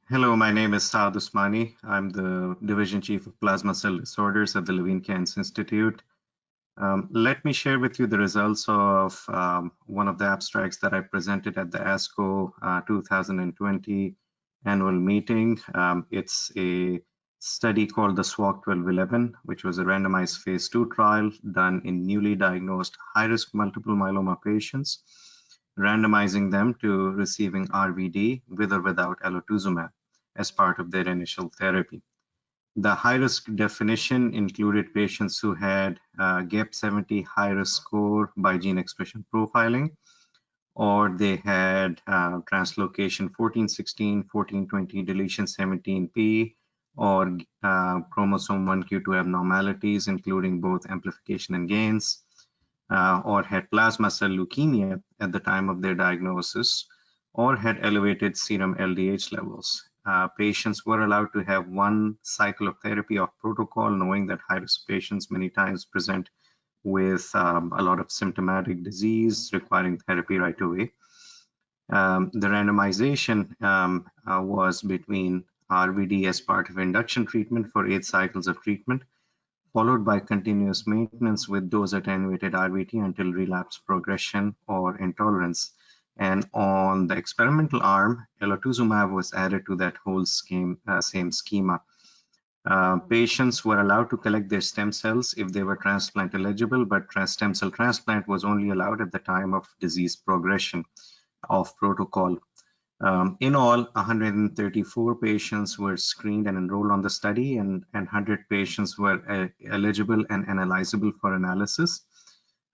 Hello, my name is Saad Usmani. I'm the Division Chief of Plasma Cell Disorders at the Levine Cancer Institute. Let me share with you the results of one of the abstracts that I presented at the ASCO 2020 annual meeting. It's a study called the SWOG-1211, which was a randomized phase 2 trial done in newly diagnosed high-risk multiple myeloma patients, randomizing them to receiving RVD with or without elotuzumab as part of their initial therapy. The high-risk definition included patients who had GAP70 high-risk score by gene expression profiling, or they had translocation 1416, 1420, deletion 17p, or chromosome 1q2 abnormalities, including both amplification and gains, or had plasma cell leukemia at the time of their diagnosis, or had elevated serum LDH levels. Patients were allowed to have one cycle of therapy of protocol, knowing that high-risk patients many times present with a lot of symptomatic disease requiring therapy right away. The randomization was between RVD as part of induction treatment for 8 cycles of treatment, followed by continuous maintenance with dose attenuated RVT until relapse progression or intolerance. And on the experimental arm, elotuzumab was added to that whole same schema. Patients were allowed to collect their stem cells if they were transplant eligible, but stem cell transplant was only allowed at the time of disease progression of protocol. In all, 134 patients were screened and enrolled on the study, and 100 patients were eligible and analyzable for analysis.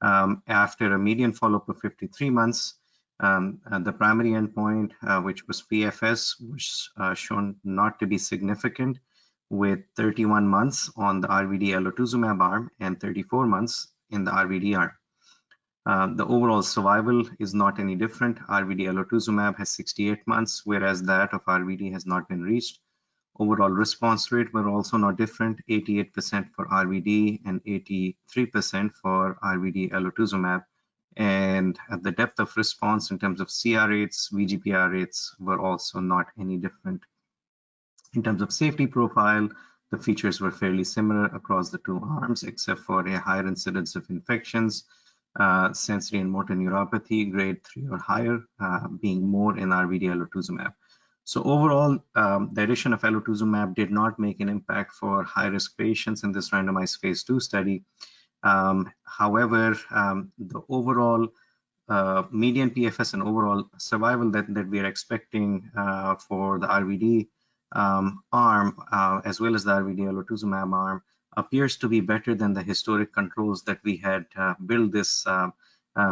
After a median follow-up of 53 months, the primary endpoint, which was PFS, was shown not to be significant, with 31 months on the RVD elotuzumab arm and 34 months in the RVD arm. The overall survival is not any different. RVD elotuzumab has 68 months, whereas that of RVD has not been reached. Overall response rate were also not different, 88% for RVD and 83% for RVD elotuzumab. And the depth of response in terms of CR rates, VGPR rates were also not any different. In terms of safety profile, the features were fairly similar across the two arms, except for a higher incidence of infections, sensory and motor neuropathy, grade 3 or higher, being more in RVD elotuzumab. So overall, the addition of elotuzumab did not make an impact for high-risk patients in this randomized phase 2 study. However, the overall median PFS and overall survival that we are expecting for the RVD arm, as well as the RVD elotuzumab arm, appears to be better than the historic controls that we had built this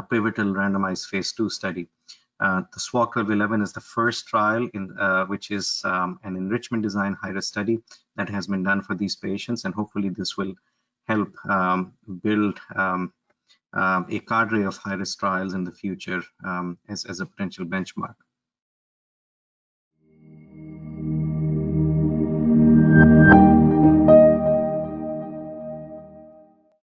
pivotal randomized phase 2 study. The SWOG-1211 is the first trial which is an enrichment design high-risk study that has been done for these patients, and hopefully this will help build a cadre of high-risk trials in the future as a potential benchmark.